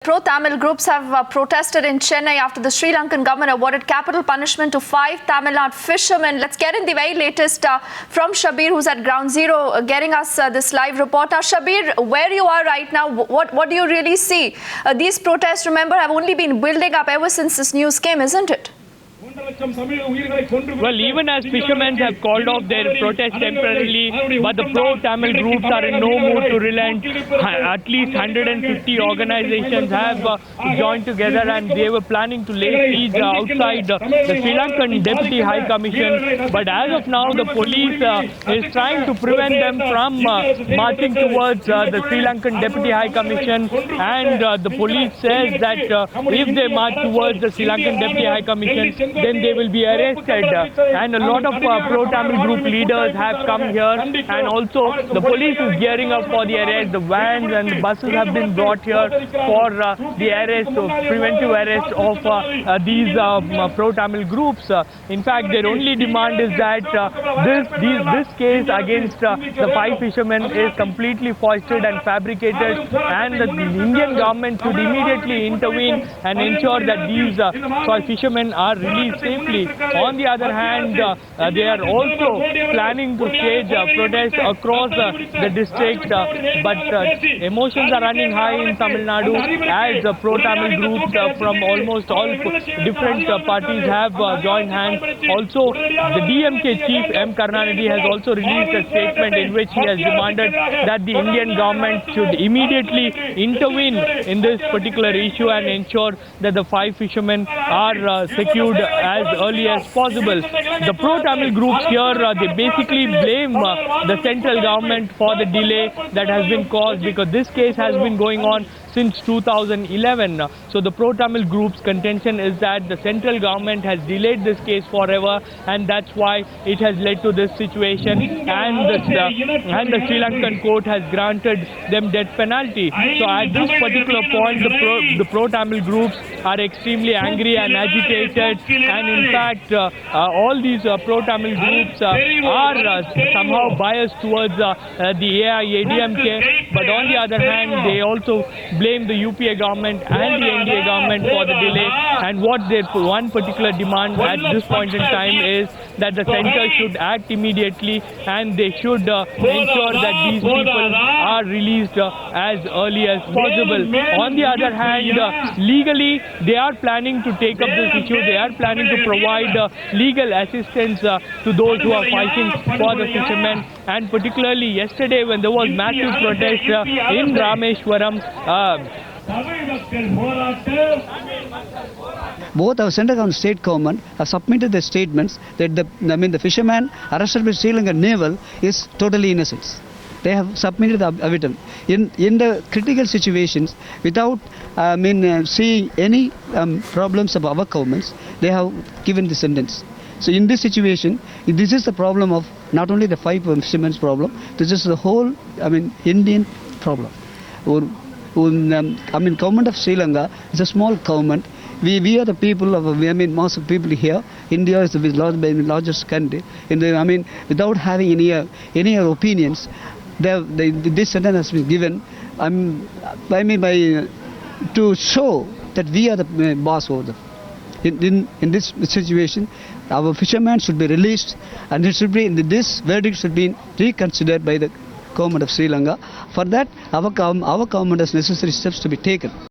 Pro-Tamil groups have protested in Chennai after the Sri Lankan government awarded capital punishment to 5 Tamil Nadu fishermen. Let's get in the very latest from Shabir, who's at Ground Zero, getting us this live report. Shabir, where you are right now, what do you really see? These protests, remember, have only been building up ever since this news came, isn't it? Well, even as fishermen have called off their protest temporarily, but the pro-Tamil groups are in no mood to relent. At least 150 organizations have joined together and they were planning to lay siege outside the Sri Lankan Deputy High Commission. But as of now, the police is trying to prevent them from marching towards the Sri Lankan Deputy High Commission, and the police says that if they march towards the Sri Lankan Deputy High Commission, then they will be arrested, and a lot of pro-Tamil group leaders have come here, and also the police is gearing up for the arrest. The vans and the buses have been brought here for the arrest, or preventive arrest of these pro-Tamil groups. In fact, their only demand is that this case against the 5 fishermen is completely foisted and fabricated, and the Indian government should immediately intervene and ensure that these 5 fishermen are released safely. On the other hand, they are also planning to stage protests across the district, but emotions are running high in Tamil Nadu as pro-Tamil groups from almost all different parties have joined hands. Also, the DMK chief M. Karunanidhi has also released a statement in which he has demanded that the Indian government should immediately intervene in this particular issue and ensure that the 5 fishermen are secured as early as possible. The pro-Tamil groups here, they basically blame the central government for the delay that has been caused, because this case has been going on since 2011. So the pro-Tamil group's contention is that the central government has delayed this case forever, and that's why it has led to this situation, and the Sri Lankan court has granted them death penalty. So at this particular point, the pro-Tamil groups are extremely angry and agitated, and in fact all these pro-Tamil groups are somehow biased towards the AIADMK, but on the other hand they also blame the UPA government and the NDA government for the delay, and what their one particular demand at this point in time is that the centre should act immediately, and they should ensure that these people are released as early as possible. On the other hand, legally they are planning to take up this issue. They are planning to provide legal assistance to those who are fighting for the fishermen, and particularly yesterday when there was massive protest in Rameshwaram, both our central and state government have submitted the statements that the fisherman arrested by Sri Lankan naval is totally innocent. They have submitted the evidence in the critical situations without seeing any problems of our governments. They have given the sentence. So in this situation, this is the problem of not only the 5 fishermen's problem. This is the whole Indian problem. Government of Sri Lanka is a small government. We are the people of most of people here. India is the largest country. Without having any opinions, this sentence has been given. To show that we are the boss over them. In this situation, our fishermen should be released, and this verdict should be reconsidered by the government of Sri Lanka. For that, our government has necessary steps to be taken.